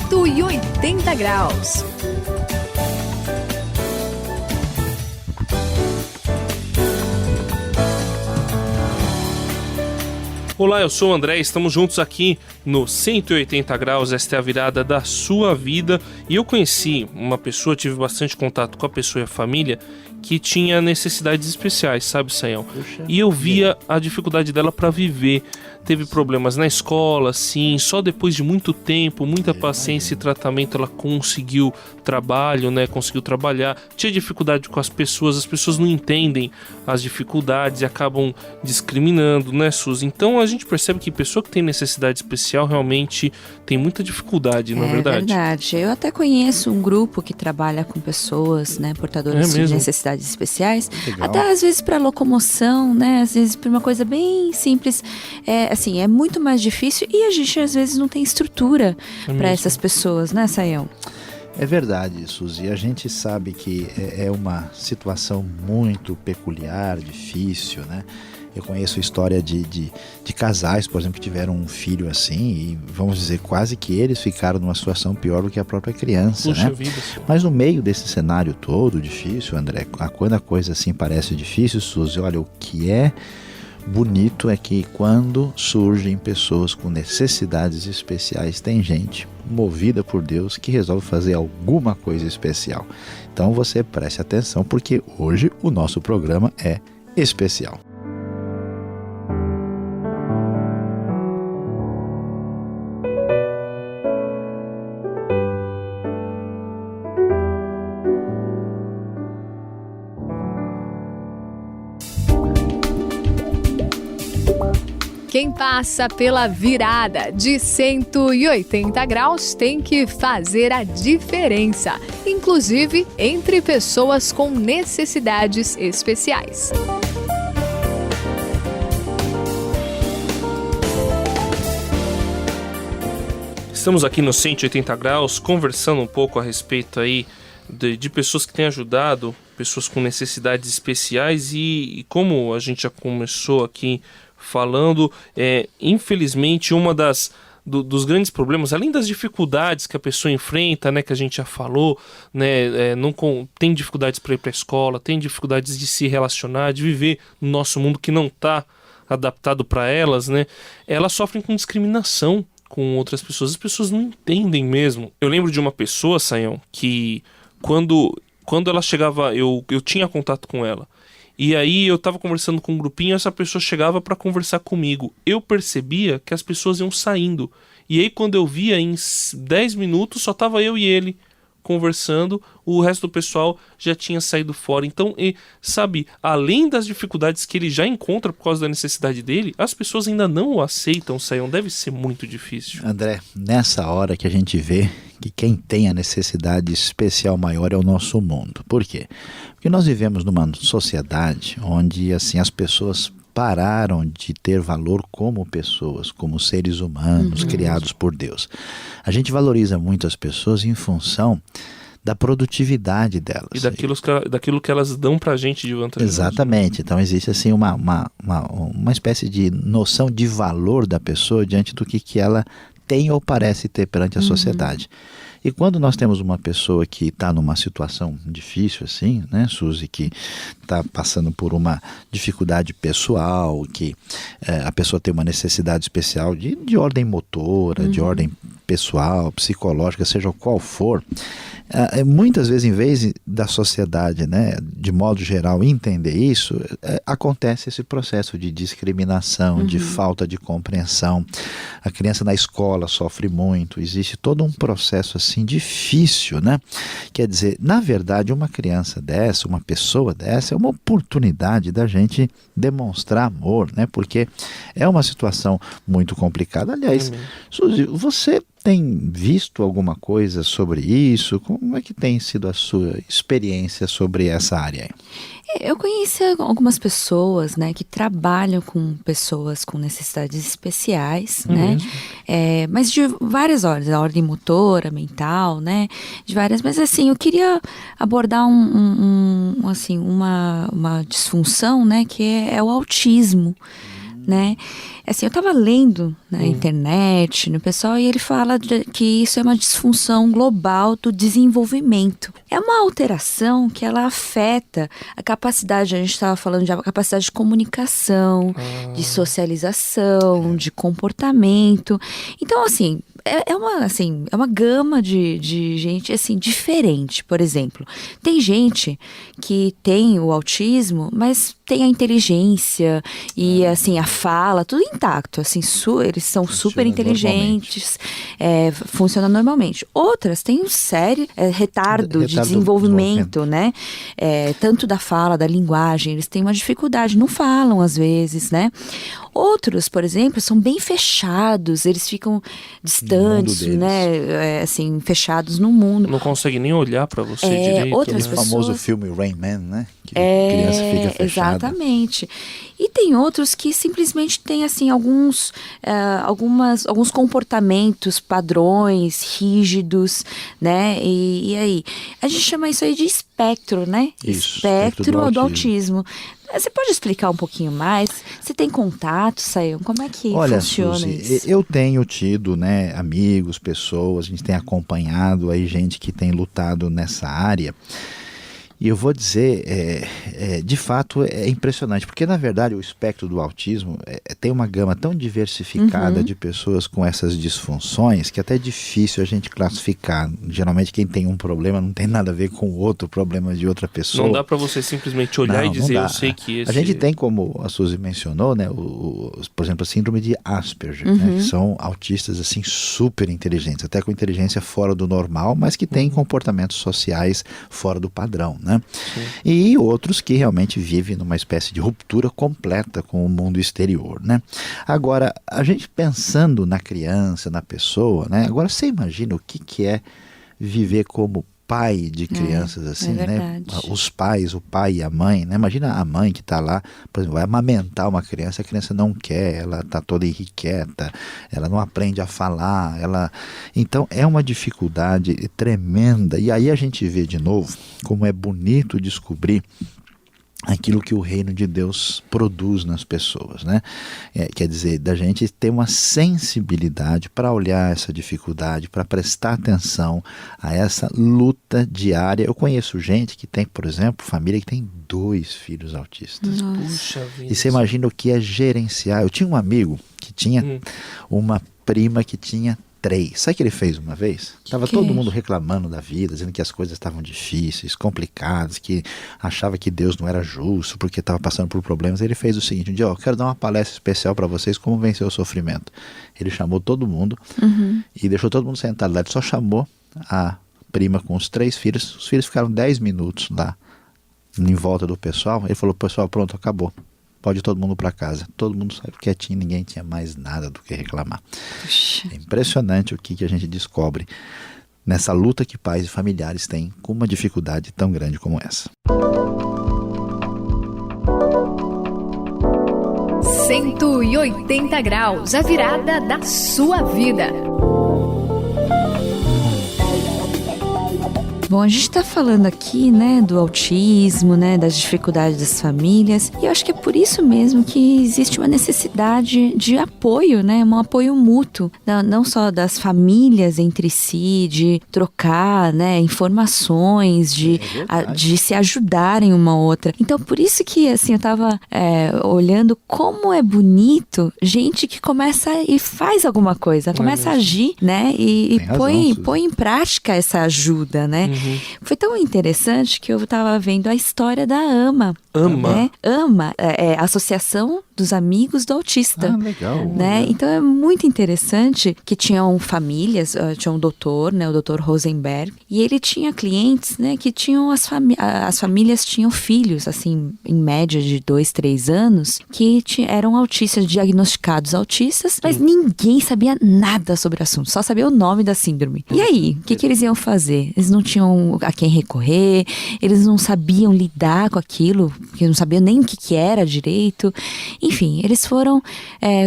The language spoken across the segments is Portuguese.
180 graus. Olá, eu sou o André, estamos juntos aqui no 180 graus, esta é a virada da sua vida. E eu conheci uma pessoa, tive bastante contato com a pessoa e a família que tinha necessidades especiais, sabe, Sayão? Puxa. E eu via a dificuldade dela para viver. Teve problemas na escola, sim, só depois de muito tempo, muita paciência e tratamento ela conseguiu trabalho, né? Conseguiu trabalhar. Tinha dificuldade com as pessoas não entendem as dificuldades e acabam discriminando, né, Suzy? Então a gente percebe que pessoa que tem necessidade especial realmente tem muita dificuldade, não é verdade? É verdade. Eu até conheço um grupo que trabalha com pessoas, né, portadoras de necessidades especiais. Legal. Até às vezes para locomoção, né, às vezes para uma coisa bem simples. Assim, é muito mais difícil e a gente às vezes não tem estrutura para essas pessoas, né, Sayão? É verdade, Suzy. A gente sabe que é uma situação muito peculiar, difícil, né? Eu conheço história de casais, por exemplo, que tiveram um filho assim e, vamos dizer, quase que eles ficaram numa situação pior do que a própria criança, Puxa né? vida, sim. Mas no meio desse cenário todo difícil, André, quando a coisa assim parece difícil, Suzy, olha, o que é bonito é que quando surgem pessoas com necessidades especiais, tem gente movida por Deus que resolve fazer alguma coisa especial. Então você preste atenção porque hoje o nosso programa é especial. Quem passa pela virada de 180 graus tem que fazer a diferença, inclusive entre pessoas com necessidades especiais. Estamos aqui no 180 graus conversando um pouco a respeito aí de pessoas que têm ajudado, pessoas com necessidades especiais e como a gente já começou aqui falando, infelizmente uma dos grandes problemas, além das dificuldades que a pessoa enfrenta, né, que a gente já falou, né, tem dificuldades para ir para a escola, tem dificuldades de se relacionar, de viver no nosso mundo que não está adaptado para elas, né, elas sofrem com discriminação com outras pessoas, as pessoas não entendem mesmo. Eu lembro de uma pessoa, Sayão, que quando ela chegava, eu tinha contato com ela, e aí eu tava conversando com um grupinho, essa pessoa chegava para conversar comigo. Eu percebia que as pessoas iam saindo. E aí quando eu via, em 10 minutos só tava eu e ele conversando, o resto do pessoal já tinha saído fora. Então, sabe, além das dificuldades que ele já encontra por causa da necessidade dele, as pessoas ainda não o aceitam, Sayão. Deve ser muito difícil. André, nessa hora que a gente vê que quem tem a necessidade especial maior é o nosso mundo. Por quê? Porque nós vivemos numa sociedade onde assim, as pessoas pararam de ter valor como pessoas, como seres humanos criados por Deus. A gente valoriza muito as pessoas em função da produtividade delas. E daquilo que elas dão pra gente de vantagem. Exatamente. Então existe assim uma espécie de noção de valor da pessoa diante do que ela tem ou parece ter perante a sociedade. E quando nós temos uma pessoa que está numa situação difícil assim, né, Suzy, que está passando por uma dificuldade pessoal, que a pessoa tem uma necessidade especial de ordem motora, de ordem pessoal, psicológica, seja qual for, muitas vezes, em vez da sociedade, né, de modo geral, entender isso, acontece esse processo de discriminação, de falta de compreensão. A criança na escola sofre muito, existe todo um processo assim difícil, né? Quer dizer, na verdade, uma criança dessa, uma pessoa dessa, é uma oportunidade da gente demonstrar amor, né? Porque é uma situação muito complicada. Aliás, Suzy, você tem visto alguma coisa sobre isso? Como é que tem sido a sua experiência sobre essa área? Eu conheci algumas pessoas, né, que trabalham com pessoas com necessidades especiais, né? Mas de várias ordens, a ordem motora, mental, né? De várias, mas assim, eu queria abordar uma disfunção, né, que é o autismo. né? Assim, eu estava lendo na internet, no pessoal, e ele fala que isso é uma disfunção global do desenvolvimento. É uma alteração que ela afeta a capacidade, a gente estava falando de a capacidade de comunicação, de socialização, de comportamento. Então, assim, é uma gama de gente, assim, diferente. Por exemplo, tem gente que tem o autismo, mas tem a inteligência e, assim, a fala, tudo intacto, assim, eles são super inteligentes, funciona normalmente. Outras têm um sério retardo de desenvolvimento, né? Tanto da fala, da linguagem, eles têm uma dificuldade, não falam às vezes, né? Outros, por exemplo, são bem fechados, eles ficam distantes, né? Assim, fechados no mundo. Não consegue nem olhar para você direito. Outras né? pessoas... O famoso filme Rain Man, né? Que a criança fica fechada. Exatamente. E tem outros que simplesmente têm, assim, alguns comportamentos, padrões, rígidos, né? E aí? A gente chama isso aí de espectro, né? Isso, espectro do autismo. Você pode explicar um pouquinho mais? Você tem contato, Sayão? Como é que funciona Suzy, isso? Eu tenho tido, né, amigos, pessoas, a gente tem acompanhado aí gente que tem lutado nessa área. E eu vou dizer, de fato é impressionante, porque na verdade o espectro do autismo tem uma gama tão diversificada de pessoas com essas disfunções que até é difícil a gente classificar. Geralmente quem tem um problema não tem nada a ver com o outro problema de outra pessoa. Não dá para você simplesmente olhar e dizer, eu sei que esse... A gente tem, como a Suzy mencionou, né, por exemplo, a síndrome de Asperger, né, que são autistas assim super inteligentes, até com inteligência fora do normal, mas que têm comportamentos sociais fora do padrão, né? E outros que realmente vivem numa espécie de ruptura completa com o mundo exterior, né? Agora, a gente pensando na criança, na pessoa, né? Agora você imagina o que é viver como pai de crianças assim, né? Os pais, o pai e a mãe, né? Imagina a mãe que está lá, por exemplo, vai amamentar uma criança, a criança não quer, ela está toda irrequieta, ela não aprende a falar, então é uma dificuldade tremenda. E aí a gente vê de novo como é bonito descobrir aquilo que o reino de Deus produz nas pessoas, né? Quer dizer, da gente ter uma sensibilidade para olhar essa dificuldade, para prestar atenção a essa luta diária. Eu conheço gente que tem, por exemplo, família que tem 2 filhos autistas. Puxa vida. E você imagina o que é gerenciar. Eu tinha um amigo que tinha uma prima que tinha 3. Sabe o que ele fez uma vez? Estava todo mundo reclamando da vida, dizendo que as coisas estavam difíceis, complicadas, que achava que Deus não era justo porque estava passando por problemas. Ele fez o seguinte: um dia, eu quero dar uma palestra especial para vocês, como vencer o sofrimento. Ele chamou todo mundo e deixou todo mundo sentado lá. Ele só chamou a prima com os 3 filhos. Os filhos ficaram 10 minutos lá em volta do pessoal. Ele falou: pessoal, pronto, acabou. Pode ir todo mundo para casa. Todo mundo saiu quietinho, ninguém tinha mais nada do que reclamar. Puxa. É impressionante o que a gente descobre nessa luta que pais e familiares têm com uma dificuldade tão grande como essa. 180 graus, a virada da sua vida. Bom, a gente está falando aqui, né, do autismo, né, das dificuldades das famílias, e eu acho que é por isso mesmo que existe uma necessidade de apoio, né, um apoio mútuo, não só das famílias entre si, de trocar, né, informações, de se ajudarem uma outra. Então, por isso que, assim, eu estava olhando como é bonito gente que começa e faz alguma coisa, começa a agir, né, e põe em prática essa ajuda, né. Foi tão interessante que eu estava vendo a história da AMA. Né? AMA é a Associação dos Amigos do Autista. Ah, legal. Né? Então é muito interessante que tinham famílias, tinha um doutor, né, o doutor Rosenberg, e ele tinha clientes, né, que tinham as famílias tinham filhos, assim, em média de 2, 3 anos, que eram autistas, diagnosticados autistas, mas ninguém sabia nada sobre o assunto, só sabia o nome da síndrome. E aí, o que eles iam fazer? Eles não tinham a quem recorrer, eles não sabiam lidar com aquilo, porque não sabiam nem o que era direito. Enfim, eles foram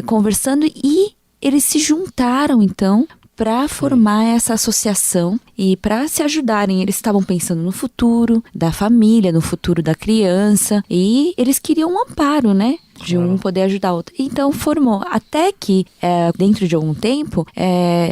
conversando e eles se juntaram, então, para formar essa associação e para se ajudarem. Eles estavam pensando no futuro da família, no futuro da criança, e eles queriam um amparo, né? De um poder ajudar o outro. Então formou, até que dentro de algum tempo,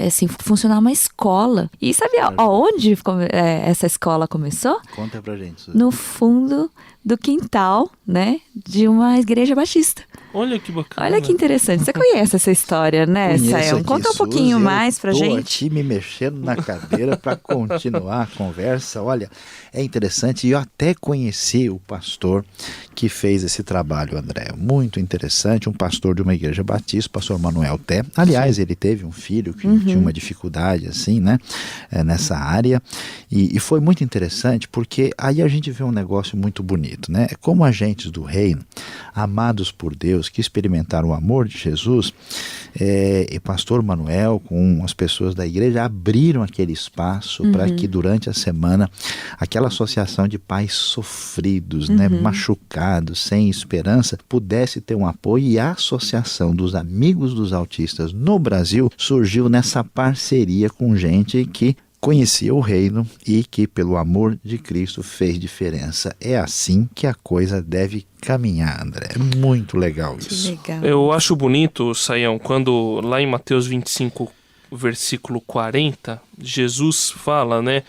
assim, funcionar uma escola. E sabe aonde essa escola começou? Conta pra gente, Suzy. No fundo do quintal, né, de uma igreja batista. Olha que bacana. Olha que interessante. Você conhece essa história, né, Sayão? Conta um pouquinho mais pra gente. Eu tô aqui me mexendo na cadeira para continuar a conversa. Olha, é interessante. E eu até conheci o pastor que fez esse trabalho, André. Muito interessante. Um pastor de uma igreja batista, o pastor Manuel Té. Aliás, ele teve um filho que tinha uma dificuldade, assim, né, nessa área. E foi muito interessante porque aí a gente vê um negócio muito bonito, né? Como agentes do reino, amados por Deus, que experimentaram o amor de Jesus, e pastor Manuel com as pessoas da igreja abriram aquele espaço para que durante a semana aquela associação de pais sofridos, né, machucados, sem esperança, pudesse ter um apoio. E a Associação dos Amigos dos Autistas no Brasil surgiu nessa parceria com gente que conhecia o reino e que, pelo amor de Cristo, fez diferença. É assim que a coisa deve caminhar, André. É muito legal isso. Legal. Eu acho bonito, Sayão, quando lá em Mateus 25, versículo 40, Jesus fala, né?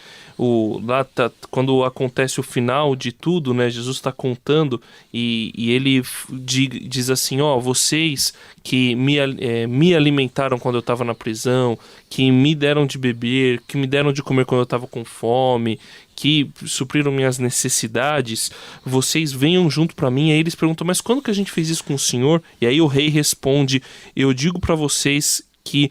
Quando acontece o final de tudo, né? Jesus está contando e ele diz assim, vocês que me alimentaram quando eu estava na prisão, que me deram de beber, que me deram de comer quando eu estava com fome, que supriram minhas necessidades, vocês venham junto para mim. Aí eles perguntam, mas quando que a gente fez isso com o Senhor? E aí o rei responde, eu digo para vocês que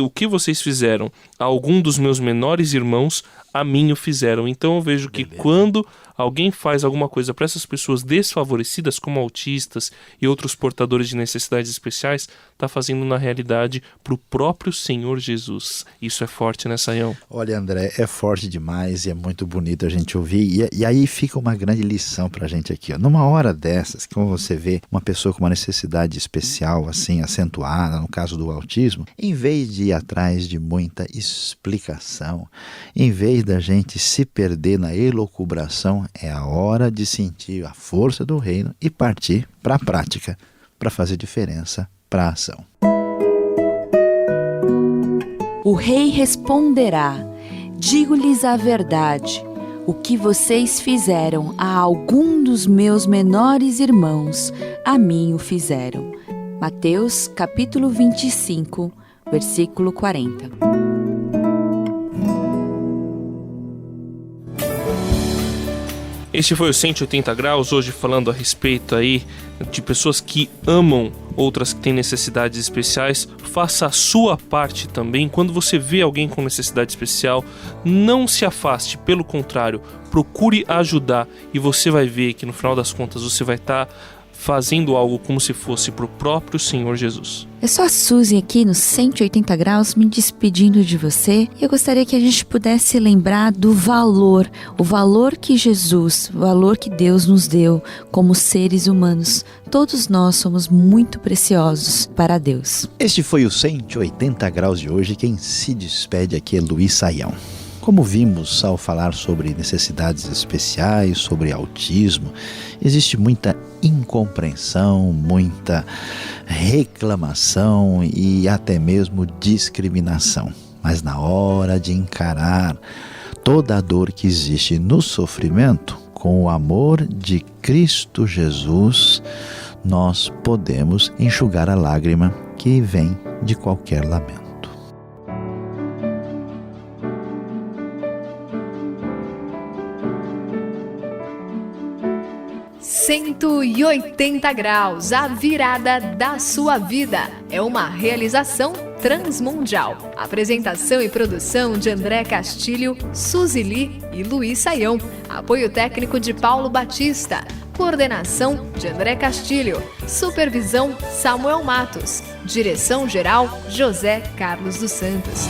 o que vocês fizeram a algum dos meus menores irmãos, a mim o fizeram. Então eu vejo que quando alguém faz alguma coisa para essas pessoas desfavorecidas, como autistas e outros portadores de necessidades especiais, está fazendo na realidade para o próprio Senhor Jesus. Isso é forte, né, Sayão? Olha, André, é forte demais e é muito bonito a gente ouvir. E aí fica uma grande lição para a gente aqui. Ó. Numa hora dessas, como você vê uma pessoa com uma necessidade especial, assim, acentuada, no caso do autismo, em vez de ir atrás de muita explicação, em vez da gente se perder na elucubração, é a hora de sentir a força do reino e partir para a prática, para fazer diferença para a ação. O rei responderá, digo-lhes a verdade, o que vocês fizeram a algum dos meus menores irmãos, a mim o fizeram. Mateus capítulo 25, versículo 40. Este foi o 180 Graus, hoje falando a respeito aí de pessoas que amam outras que têm necessidades especiais. Faça a sua parte também. Quando você vê alguém com necessidade especial, não se afaste, pelo contrário, procure ajudar e você vai ver que no final das contas você vai estar fazendo algo como se fosse para o próprio Senhor Jesus. Eu sou a Suzy aqui no 180 Graus, me despedindo de você. E eu gostaria que a gente pudesse lembrar do valor, o valor que Jesus, o valor que Deus nos deu como seres humanos. Todos nós somos muito preciosos para Deus. Este foi o 180 Graus de hoje. Quem se despede aqui é Luiz Sayão. Como vimos ao falar sobre necessidades especiais, sobre autismo, existe muita incompreensão, muita reclamação e até mesmo discriminação. Mas na hora de encarar toda a dor que existe no sofrimento, com o amor de Cristo Jesus, nós podemos enxugar a lágrima que vem de qualquer lamento. 180 Graus, a virada da sua vida. É uma realização transmundial. Apresentação e produção de André Castilho, Suzy Lee e Luiz Sayão. Apoio técnico de Paulo Batista. Coordenação de André Castilho. Supervisão Samuel Matos. Direção-geral José Carlos dos Santos.